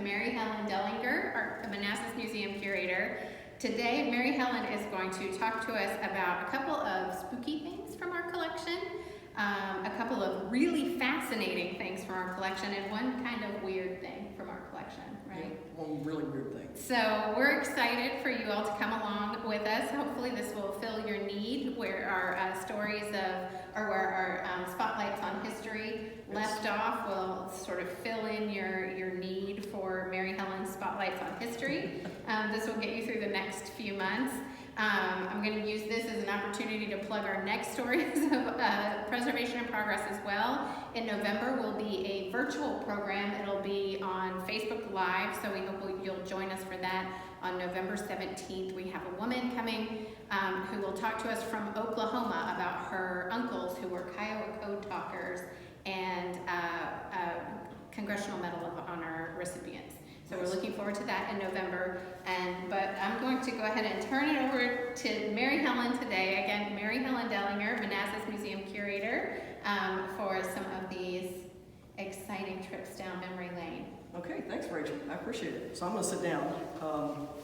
Mary Helen Dellinger, the Manassas Museum Curator. Today, Mary Helen is going to talk to us about a couple of spooky things from our collection, a couple of really fascinating things from our collection, and one kind of weird thing from our collection, right? Yeah, one really weird thing. So we're excited for you all to come along with us. Hopefully this will fill your need where our stories of, or where our spotlights on history left off will sort of fill in your need for Mary Helen's spotlights on history. This will get you through the next few months. I'm going to use this as an opportunity to plug our next stories of preservation and progress as well. In November will be a virtual program. It'll be on Facebook Live, so we hope you'll join us for that. On November 17th, we have a woman coming who will talk to us from Oklahoma about her uncles who were Kiowa Code Talkers and Congressional Medal of Honor recipients. So we're looking forward to that in November. But I'm going to go ahead and turn it over to Mary Helen today. Again, Mary Helen Dellinger, Manassas Museum Curator, for some of these exciting trips down memory lane. Okay, thanks, Rachel. I appreciate it. So I'm going to sit down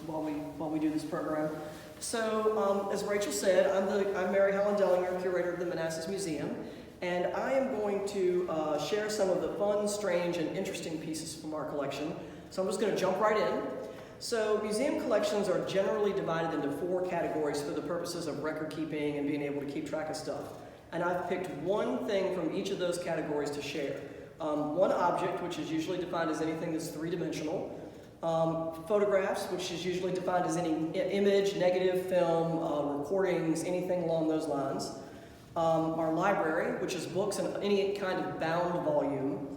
while we do this program. So as Rachel said, I'm Mary Helen Dellinger, Curator of the Manassas Museum, and I am going to share some of the fun, strange, and interesting pieces from our collection. So I'm just going to jump right in. So museum collections are generally divided into 4 categories for the purposes of record keeping and being able to keep track of stuff. And I've picked one thing from each of those categories to share. One object, which is usually defined as anything that's 3-dimensional. Photographs, which is usually defined as any image, negative, film, recordings, anything along those lines. Our library, which is books in any kind of bound volume.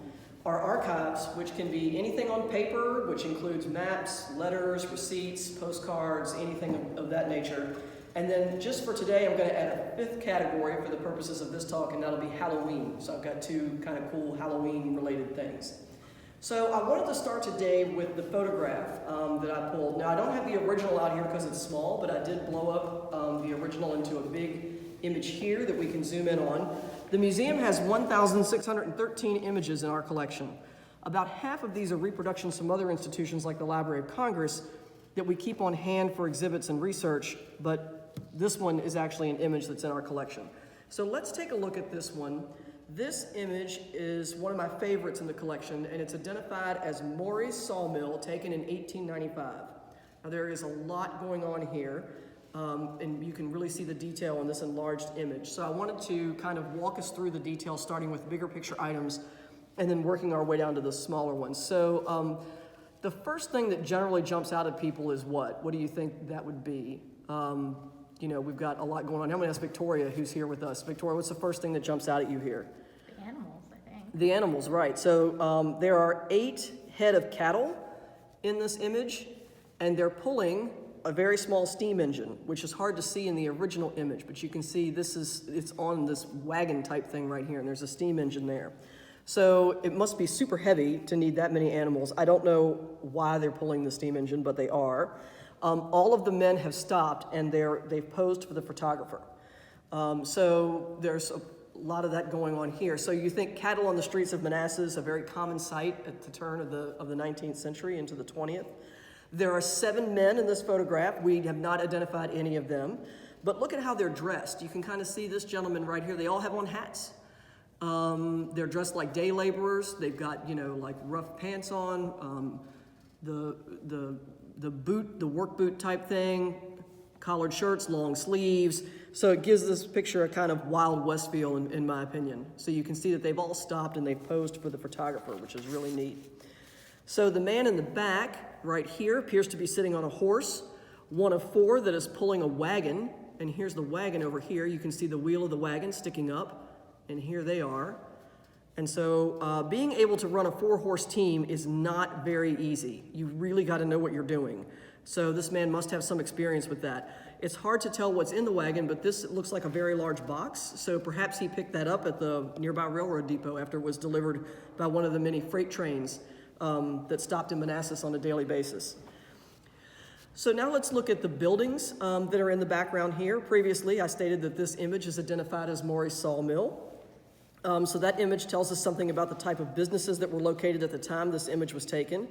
Our archives, which can be anything on paper, which includes maps, letters, receipts, postcards, anything of that nature. And then just for today, I'm going to add a 5th category for the purposes of this talk, and that'll be Halloween. So I've got 2 kind of cool Halloween-related things. So I wanted to start today with the photograph that I pulled. Now, I don't have the original out here because it's small, but I did blow up the original into a big image here that we can zoom in on. The museum has 1,613 images in our collection. About half of these are reproductions from other institutions like the Library of Congress that we keep on hand for exhibits and research, but this one is actually an image that's in our collection. So let's take a look at this one. This image is one of my favorites in the collection, and it's identified as Maury's Sawmill, taken in 1895. Now there is a lot going on here. And you can really see the detail in this enlarged image. So I wanted to kind of walk us through the details, starting with bigger picture items and then working our way down to the smaller ones. So the first thing that generally jumps out at people is what? What do you think that would be? You know, we've got a lot going on. I'm going to ask Victoria, who's here with us. Victoria, what's the first thing that jumps out at you here? The animals, I think. The animals, right. So there are 8 head of cattle in this image, and they're pulling a very small steam engine, which is hard to see in the original image, but you can see it's on this wagon type thing right here, and there's a steam engine there. So it must be super heavy to need that many animals. I don't know why they're pulling the steam engine, but they are. All of the men have stopped, and they've posed for the photographer. So there's a lot of that going on here. So you think cattle on the streets of Manassas, a very common sight at the turn of the 19th century into the 20th. There are 7 men in this photograph. We have not identified any of them. But look at how they're dressed. You can kind of see this gentleman right here. They all have on hats. They're dressed like day laborers. They've got, you know, like rough pants on, the boot, the work boot type thing, collared shirts, long sleeves. So it gives this picture a kind of Wild West feel, in my opinion. So you can see that they've all stopped and they've posed for the photographer, which is really neat. So the man in the back right here appears to be sitting on a horse, one of 4 that is pulling a wagon, and here's the wagon over here. You can see the wheel of the wagon sticking up, and here they are. And so being able to run a 4-horse team is not very easy. You really got to know what you're doing. So this man must have some experience with that. It's hard to tell what's in the wagon, but this looks like a very large box, so perhaps he picked that up at the nearby railroad depot after it was delivered by one of the many freight trains that stopped in Manassas on a daily basis. So now let's look at the buildings that are in the background here. Previously, I stated that this image is identified as Maury's Sawmill. So that image tells us something about the type of businesses that were located at the time this image was taken.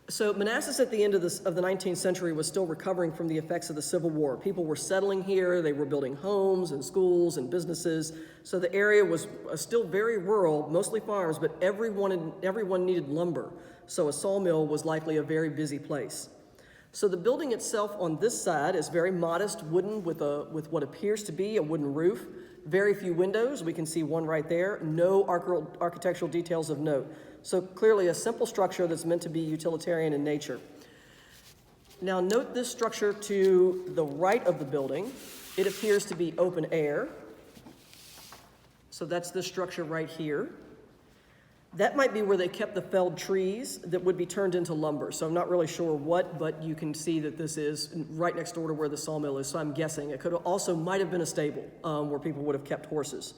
So Manassas at the end of the 19th century was still recovering from the effects of the Civil War. People were settling here, they were building homes and schools and businesses. So the area was still very rural, mostly farms, but everyone needed lumber. So a sawmill was likely a very busy place. So the building itself on this side is very modest, wooden with what appears to be a wooden roof. Very few windows, we can see one right there. No architectural details of note. So clearly a simple structure that's meant to be utilitarian in nature. Now note this structure to the right of the building. It appears to be open air. So that's this structure right here. That might be where they kept the felled trees that would be turned into lumber. So I'm not really sure what, but you can see that this is right next door to where the sawmill is. So I'm guessing it might have been a stable where people would have kept horses.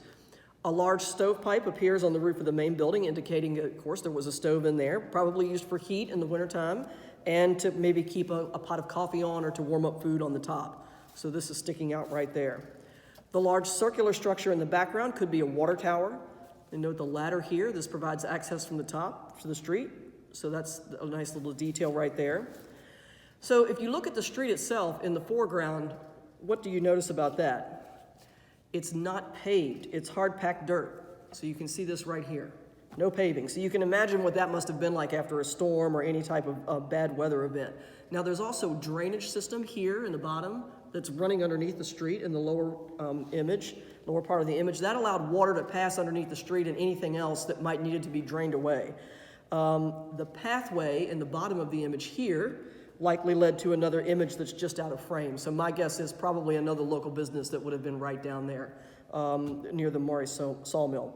A large stovepipe appears on the roof of the main building, indicating, of course, there was a stove in there, probably used for heat in the wintertime, and to maybe keep a pot of coffee on or to warm up food on the top. So this is sticking out right there. The large circular structure in the background could be a water tower. And note the ladder here. This provides access from the top to the street. So that's a nice little detail right there. So if you look at the street itself in the foreground, what do you notice about that? It's not paved. It's hard-packed dirt. So you can see this right here. No paving. So you can imagine what that must have been like after a storm or any type of bad weather event. Now there's also a drainage system here in the bottom that's running underneath the street in the lower part of the image. That allowed water to pass underneath the street and anything else that might needed to be drained away. The pathway in the bottom of the image here likely led to another image that's just out of frame. So my guess is probably another local business that would have been right down there near the Maury sawmill.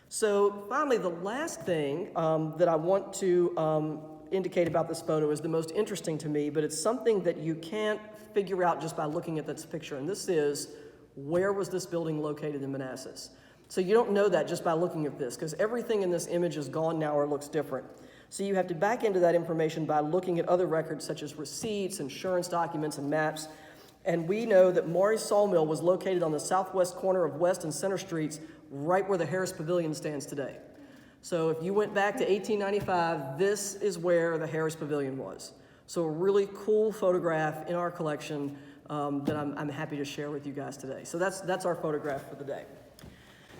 So finally, the last thing that I want to indicate about this photo is the most interesting to me, but it's something that you can't figure out just by looking at this picture. And this is, where was this building located in Manassas? So you don't know that just by looking at this, because everything in this image is gone now or looks different. So you have to back into that information by looking at other records such as receipts, insurance documents, and maps. And we know that Maury Sawmill was located on the southwest corner of West and Center Streets, right where the Harris Pavilion stands today. So if you went back to 1895, this is where the Harris Pavilion was. So a really cool photograph in our collection that I'm happy to share with you guys today. So that's our photograph for the day.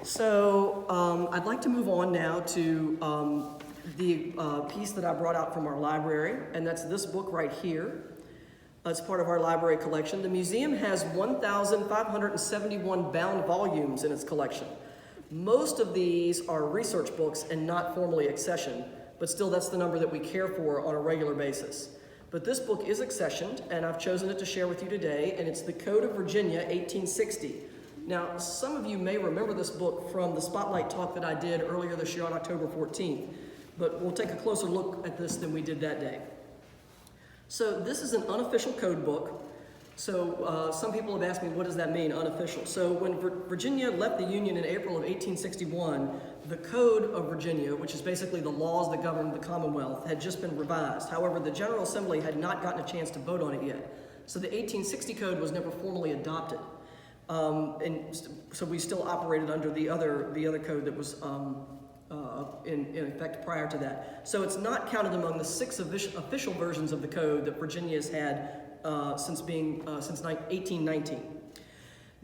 So I'd like to move on now to the piece that I brought out from our library, and that's this book right here. It's part of our library collection. The museum has 1,571 bound volumes in its collection. Most of these are research books and not formally accessioned, but still that's the number that we care for on a regular basis. But this book is accessioned, and I've chosen it to share with you today, and it's The Code of Virginia, 1860. Now, some of you may remember this book from the Spotlight talk that I did earlier this year on October 14th, but we'll take a closer look at this than we did that day. So this is an unofficial code book. So some people have asked me, what does that mean, unofficial? So when Virginia left the Union in April of 1861, the Code of Virginia, which is basically the laws that govern the Commonwealth, had just been revised. However, the General Assembly had not gotten a chance to vote on it yet. So the 1860 Code was never formally adopted. So we still operated under the other code that was in effect prior to that. So it's not counted among the 6 official versions of the code that Virginia has had since 1819.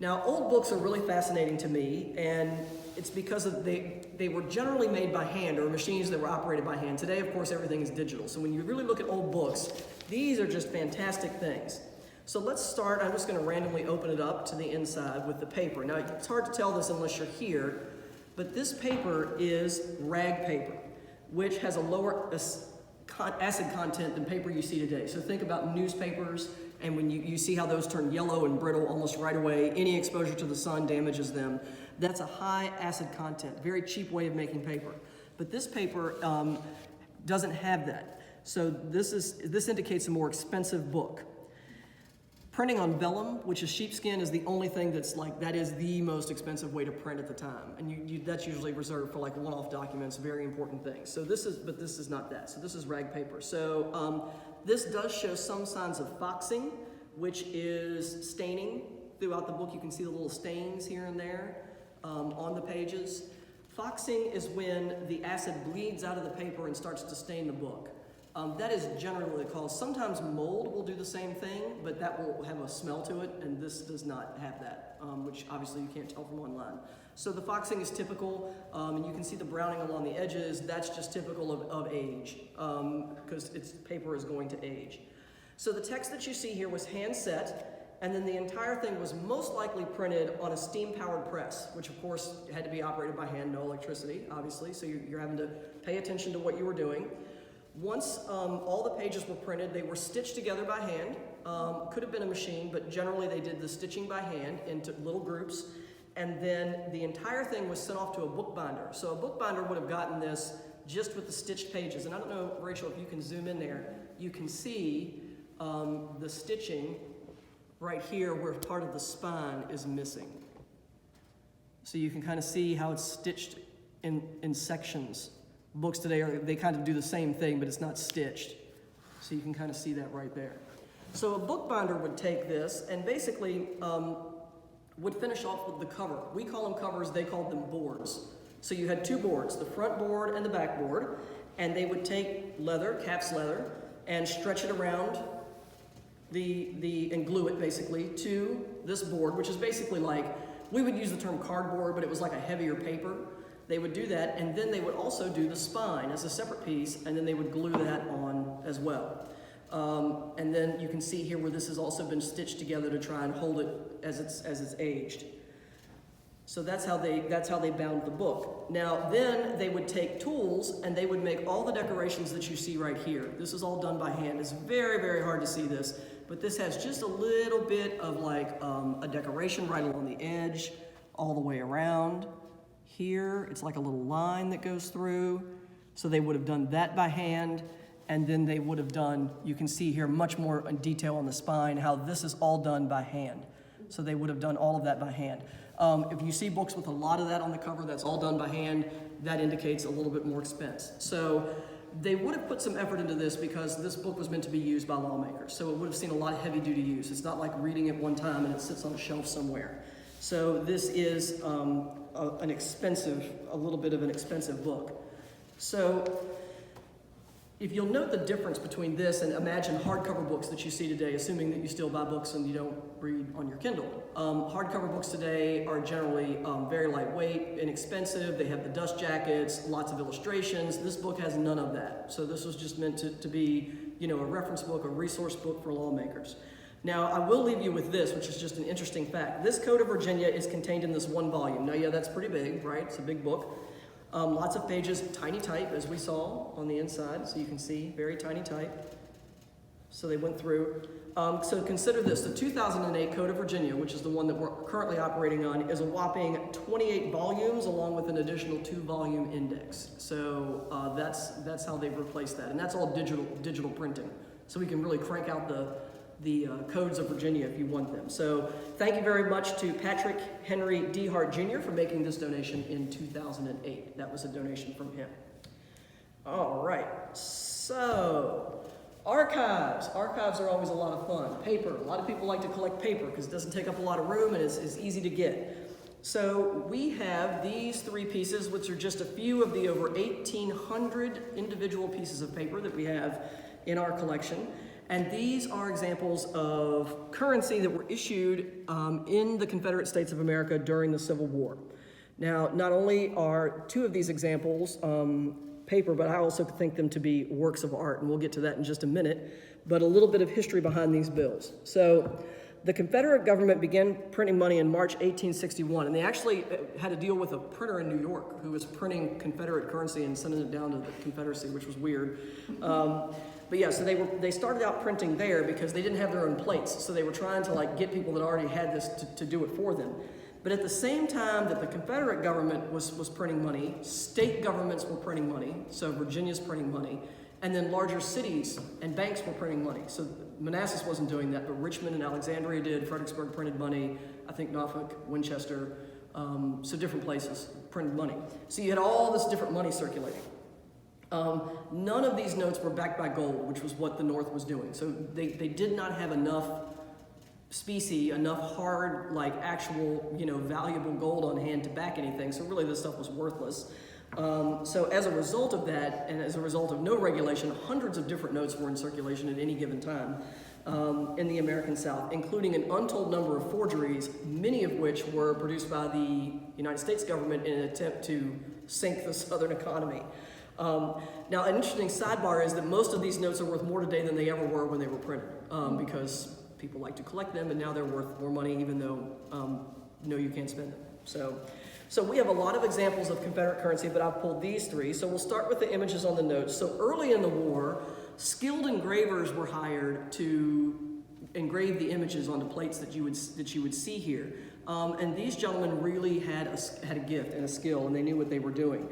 Now, old books are really fascinating to me, and it's because they were generally made by hand or machines that were operated by hand. Today, of course, everything is digital. So when you really look at old books, these are just fantastic things. So let's start. I'm just going to randomly open it up to the inside with the paper. Now, it's hard to tell this unless you're here, but this paper is rag paper, which has a lower acid content than paper you see today. So think about newspapers, and when you see how those turn yellow and brittle almost right away, any exposure to the sun damages them. That's a high acid content, very cheap way of making paper. But this paper doesn't have that. So this indicates a more expensive book. Printing on vellum, which is sheepskin, is the only thing that is the most expensive way to print at the time. And that's usually reserved for like one-off documents, very important things. So this is not that. So this is rag paper. So this does show some signs of foxing, which is staining. Throughout the book, you can see the little stains here and there on the pages. Foxing is when the acid bleeds out of the paper and starts to stain the book. That is generally the cause. Sometimes mold will do the same thing, but that will have a smell to it, and this does not have that, which obviously you can't tell from online. So the foxing is typical, and you can see the browning along the edges. That's just typical of age, because its paper is going to age. So the text that you see here was hand set, and then the entire thing was most likely printed on a steam-powered press, which of course had to be operated by hand, no electricity, obviously, so you're having to pay attention to what you were doing. Once all the pages were printed, they were stitched together by hand. Could have been a machine, but generally they did the stitching by hand into little groups. And then the entire thing was sent off to a bookbinder. So a bookbinder would have gotten this just with the stitched pages. And I don't know, Rachel, if you can zoom in there, you can see the stitching right here where part of the spine is missing. So you can kind of see how it's stitched in sections. Books today, they kind of do the same thing, but it's not stitched. So you can kind of see that right there. So a bookbinder would take this and basically would finish off with the cover. We call them covers, they called them boards. So you had two boards, the front board and the back board, and they would take leather, calf's leather, and stretch it around and glue it basically to this board, which is basically like, we would use the term cardboard, but it was like a heavier paper. They would do that, and then they would also do the spine as a separate piece, and then they would glue that on as well. And then you can see here where this has also been stitched together to try and hold it as it's aged. So that's how they bound the book. Now then they would take tools and they would make all the decorations that you see right here. This is all done by hand. It's very, very hard to see this, but this has just a little bit of like a decoration right along the edge, all the way around. Here, it's like a little line that goes through. So they would have done that by hand, and then they would have done, you can see here much more in detail on the spine, how this is all done by hand. So they would have done all of that by hand. If you see books with a lot of that on the cover, that's all done by hand, that indicates a little bit more expense. So they would have put some effort into this because this book was meant to be used by lawmakers. So it would have seen a lot of heavy duty use. It's not like reading it one time and it sits on a shelf somewhere. So this is a little bit of an expensive book. So if you'll note the difference between this and imagine hardcover books that you see today, assuming that you still buy books and you don't read on your Kindle. Hardcover books today are generally very lightweight, inexpensive. They have the dust jackets, lots of illustrations. This book has none of that. So this was just meant to be, a reference book, a resource book for lawmakers. Now, I will leave you with this, which is just an interesting fact. This Code of Virginia is contained in this one volume. Now, yeah, that's pretty big, right? It's a big book. Lots of pages, tiny type, as we saw on the inside. So you can see, very tiny type. So they went through. So consider this. The 2008 Code of Virginia, which is the one that we're currently operating on, is a whopping 28 volumes along with an additional 2-volume index. So that's how they've replaced that. And that's all digital printing. So we can really crank out the codes of Virginia if you want them. So thank you very much to Patrick Henry D. Hart Jr. for making this donation in 2008. That was a donation from him. All right, so archives. Archives are always a lot of fun. Paper, a lot of people like to collect paper because it doesn't take up a lot of room and is easy to get. So we have these 3 pieces, which are just a few of the over 1,800 individual pieces of paper that we have in our collection. And these are examples of currency that were issued in the Confederate States of America during the Civil War. Now, not only are 2 of these examples paper, but I also think them to be works of art, and we'll get to that in just a minute, but a little bit of history behind these bills. So the Confederate government began printing money in March 1861, and they actually had to deal with a printer in New York who was printing Confederate currency and sending it down to the Confederacy, which was weird. But yeah, so they started out printing there because they didn't have their own plates. So they were trying to get people that already had this to do it for them. But at the same time that the Confederate government was printing money, state governments were printing money. So Virginia's printing money. And then larger cities and banks were printing money. So Manassas wasn't doing that, but Richmond and Alexandria did. Fredericksburg printed money. I think Norfolk, Winchester, so different places printed money. So you had all this different money circulating. None of these notes were backed by gold, which was what the North was doing. So they did not have enough specie, enough hard, actual, valuable gold on hand to back anything. So really this stuff was worthless. So as a result of that, and as a result of no regulation, hundreds of different notes were in circulation at any given time in the American South, including an untold number of forgeries, many of which were produced by the United States government in an attempt to sink the Southern economy. Now, an interesting sidebar is that most of these notes are worth more today than they ever were when they were printed, because people like to collect them, and now they're worth more money, even though no, you can't spend them. So we have a lot of examples of Confederate currency, but I've pulled these three. So we'll start with the images on the notes. So early in the war, skilled engravers were hired to engrave the images onto plates that you would see here. And these gentlemen really had a gift and a skill, and they knew what they were doing.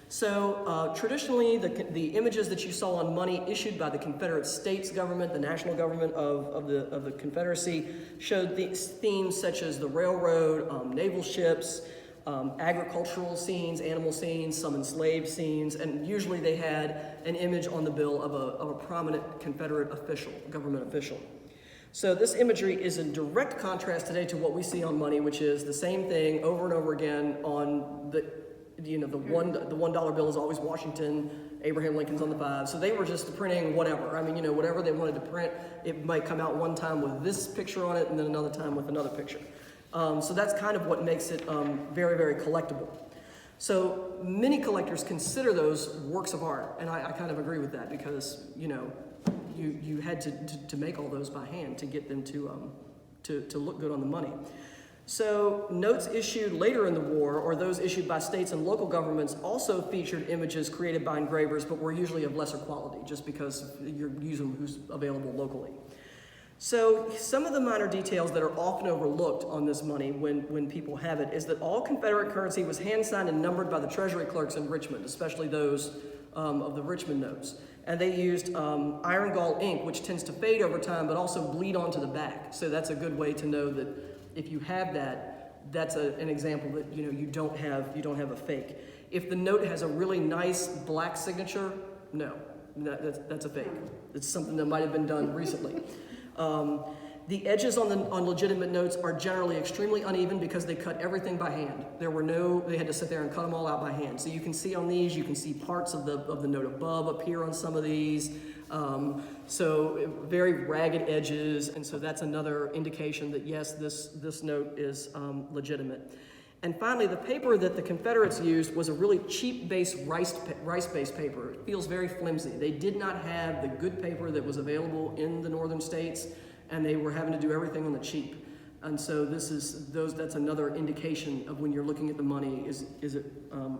So traditionally, the images that you saw on money issued by the Confederate States government, the national government of the Confederacy, showed these themes such as the railroad, naval ships, agricultural scenes, animal scenes, some enslaved scenes, and usually they had an image on the bill of a prominent Confederate official, government official. So this imagery is in direct contrast today to what we see on money, which is the same thing over and over again on the $1 bill is always Washington, Abraham Lincoln's on the 5. So they were just printing whatever. I mean, whatever they wanted to print, it might come out one time with this picture on it and then another time with another picture. So that's kind of what makes it very, very collectible. So many collectors consider those works of art, and I kind of agree with that because, you had to make all those by hand to get them to look good on the money. So notes issued later in the war, or those issued by states and local governments, also featured images created by engravers, but were usually of lesser quality, just because you're using who's available locally. So some of the minor details that are often overlooked on this money when people have it is that all Confederate currency was hand-signed and numbered by the Treasury clerks in Richmond, especially those of the Richmond notes. And they used iron gall ink, which tends to fade over time, but also bleed onto the back. So that's a good way to know that if you have that, that's an example that you don't have a fake. If the note has a really nice black signature, no, that's a fake. It's something that might have been done recently. The edges on legitimate notes are generally extremely uneven because they cut everything by hand. They had to sit there and cut them all out by hand. So you can see on these, you can see parts of the note above appear on some of these. So very ragged edges, and so that's another indication that yes, this note is legitimate. And finally, the paper that the Confederates used was a really cheap-based rice-based paper. It feels very flimsy. They did not have the good paper that was available in the northern states, and they were having to do everything on the cheap. And so that's another indication of when you're looking at the money, is it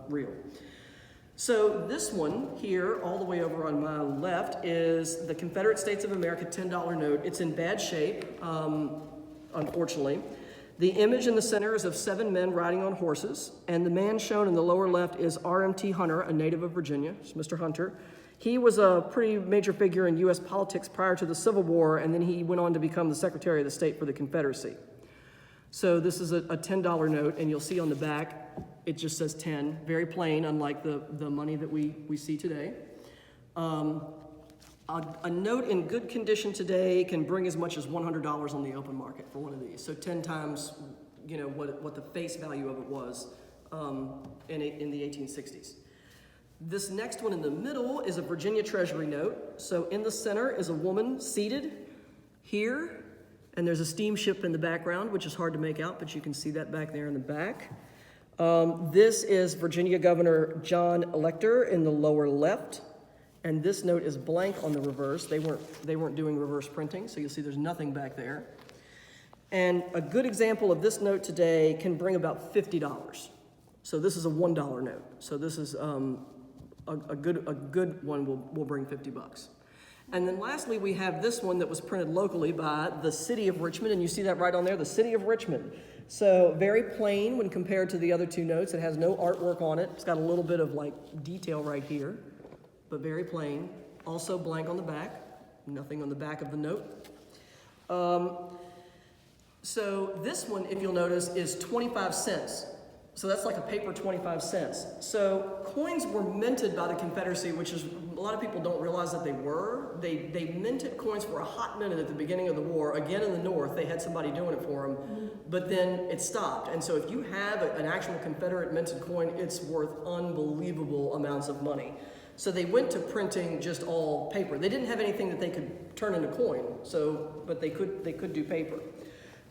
real? So this one here, all the way over on my left, is the Confederate States of America $10 note. It's in bad shape, unfortunately. The image in the center is of 7 men riding on horses, and the man shown in the lower left is R.M.T. Hunter, a native of Virginia. It's Mr. Hunter. He was a pretty major figure in U.S. politics prior to the Civil War, and then he went on to become the Secretary of the State for the Confederacy. So this is a $10 note, and you'll see on the back, it just says 10, very plain, unlike the money that we see today. A note in good condition today can bring as much as $100 on the open market for one of these. So 10 times, what the face value of it was in the 1860s. This next one in the middle is a Virginia Treasury note. So in the center is a woman seated here, and there's a steamship in the background, which is hard to make out, but you can see that back there in the back. This is Virginia Governor John Elector in the lower left. And this note is blank on the reverse. They weren't doing reverse printing, so you'll see there's nothing back there. And a good example of this note today can bring about $50. So this is a $1 note. So this is a good one will bring $50. And then lastly, we have this one that was printed locally by the city of Richmond, and you see that right on there, the city of Richmond. So very plain when compared to the other two notes. It has no artwork on it. It's got a little bit of detail right here, but very plain. Also blank on the back, nothing on the back of the note. So this one, if you'll notice, is 25 cents. So that's like a paper 25 cents. So coins were minted by the Confederacy, which is, a lot of people don't realize that they were. They minted coins for a hot minute at the beginning of the war. Again, in the North, they had somebody doing it for them, but then it stopped. And so if you have an actual Confederate minted coin, it's worth unbelievable amounts of money. So they went to printing just all paper. They didn't have anything that they could turn into coin, but they could do paper.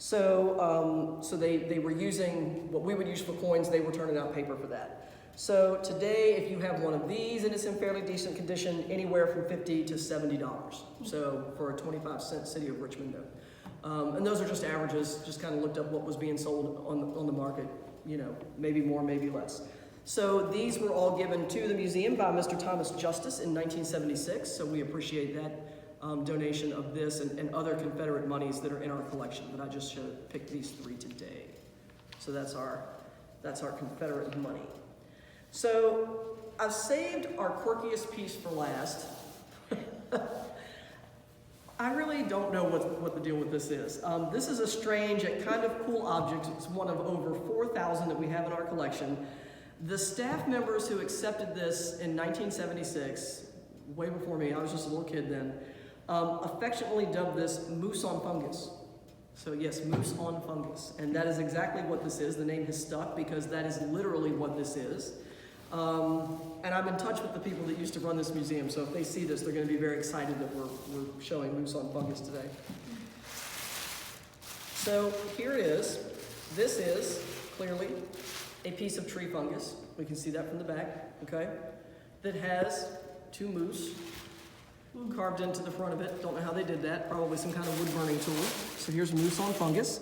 So they were using what we would use for coins. They were turning out paper for that. So today, if you have one of these and it's in fairly decent condition, anywhere from $50 to $70. So for a 25-cent City of Richmond note. And those are just averages. Just kind of looked up what was being sold on the market. You know, maybe more, maybe less. So these were all given to the museum by Mr. Thomas Justice in 1976. So we appreciate that. Donation of this and other Confederate monies that are in our collection, but I just should have picked these three today. So that's our Confederate money. So I've saved our quirkiest piece for last. I really don't know what the deal with this is. This is a strange and kind of cool object. It's one of over 4,000 that we have in our collection. The staff members who accepted this in 1976, way before me, I was just a little kid then, affectionately dubbed this moose on fungus. So yes, moose on fungus. And that is exactly what this is. The name has stuck because that is literally what this is. And I'm in touch with the people that used to run this museum, so if they see this, they're going to be very excited that we're showing moose on fungus today. So here it is. This is clearly a piece of tree fungus. We can see that from the back, okay? That has two moose carved into the front of it. Don't know how they did that. Probably some kind of wood burning tool. So here's moose on fungus.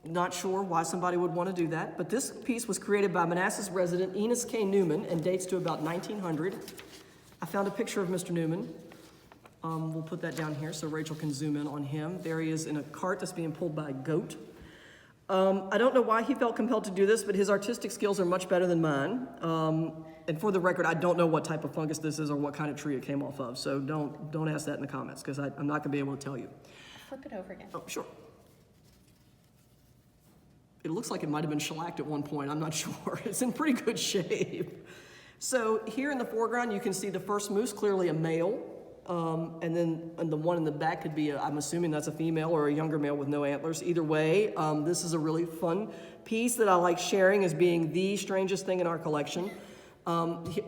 Not sure why somebody would want to do that, but this piece was created by Manassas resident Enos K. Newman and dates to about 1900. I found a picture of Mr. Newman. We'll put that down here so Rachel can zoom in on him. There he is in a cart that's being pulled by a goat. I don't know why he felt compelled to do this, but his artistic skills are much better than mine. And for the record, I don't know what type of fungus this is or what kind of tree it came off of, so don't ask that in the comments, because I'm not going to be able to tell you. Flip it over again. Oh, sure. It looks like it might have been shellacked at one point, I'm not sure. It's in pretty good shape. So here in the foreground, you can see the first moose, clearly a male. And then the one in the back could be, I'm assuming that's a female or a younger male with no antlers. Either way, this is a really fun piece that I like sharing as being the strangest thing in our collection.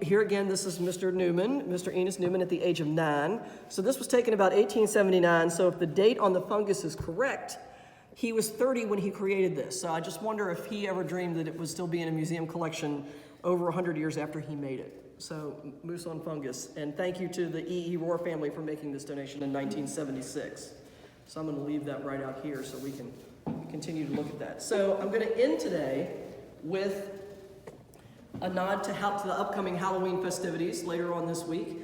Here again, this is Mr. Newman, Mr. Enos Newman at the age of 9. So this was taken about 1879. So if the date on the fungus is correct, he was 30 when he created this. So I just wonder if he ever dreamed that it would still be in a museum collection over 100 years after he made it. So, moose on fungus. And thank you to the E.E. Rohr family for making this donation in 1976. So I'm going to leave that right out here so we can continue to look at that. So I'm going to end today with a nod to the upcoming Halloween festivities later on this week.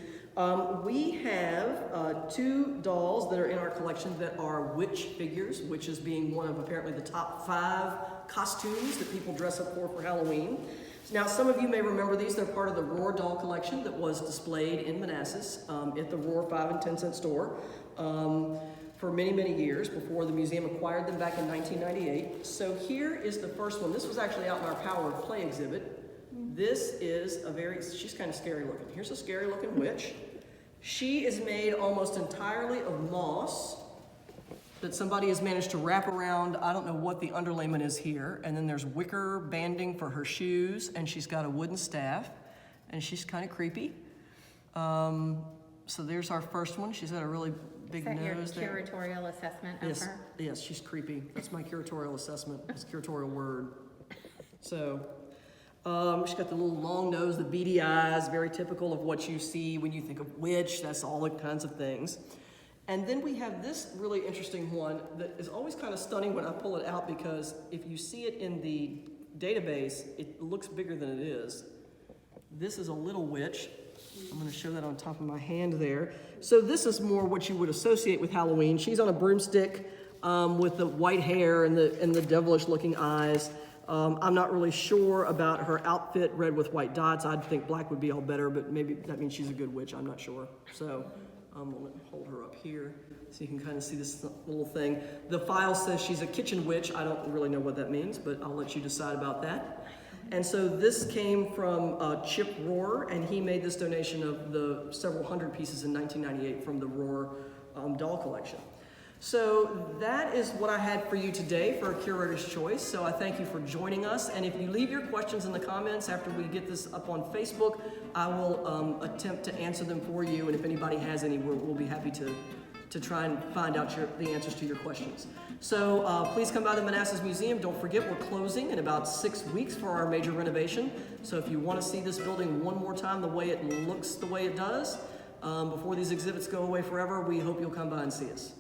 We have 2 dolls that are in our collection that are witch figures, witches being one of apparently the top 5 costumes that people dress up for Halloween. Now, some of you may remember these. They're part of the Rohr doll collection that was displayed in Manassas at the Rohr 5 and 10 cent store for many, many years before the museum acquired them back in 1998. So here is the first one. This was actually out in our Power of Play exhibit. This is she's kind of scary looking. Here's a scary looking witch. She is made almost entirely of moss that somebody has managed to wrap around. I don't know what the underlayment is here. And then there's wicker banding for her shoes, and she's got a wooden staff, and she's kind of creepy. So there's our first one. She's got a really big nose there. Is that your curatorial assessment of her? Yes, she's creepy. That's my curatorial assessment. It's a curatorial word. So she's got the little long nose, the beady eyes, very typical of what you see when you think of witch. That's all the kinds of things. And then we have this really interesting one that is always kind of stunning when I pull it out, because if you see it in the database, it looks bigger than it is. This is a little witch. I'm going to show that on top of my hand there. So this is more what you would associate with Halloween. She's on a broomstick with the white hair and the devilish looking eyes. I'm not really sure about her outfit, red with white dots. I'd think black would be all better, but maybe that means she's a good witch. I'm not sure. So I'm gonna hold her up here so you can kind of see this little thing. The file says she's a kitchen witch. I don't really know what that means, but I'll let you decide about that. And so this came from Chip Rohr, and he made this donation of the several hundred pieces in 1998 from the Rohr doll collection. So that is what I had for you today for a Curator's Choice. So I thank you for joining us. And if you leave your questions in the comments after we get this up on Facebook, I will attempt to answer them for you. And if anybody has any, we'll be happy to try and find out the answers to your questions. So please come by the Manassas Museum. Don't forget, we're closing in about 6 weeks for our major renovation. So if you want to see this building one more time, the way it looks, the way it does, before these exhibits go away forever, we hope you'll come by and see us.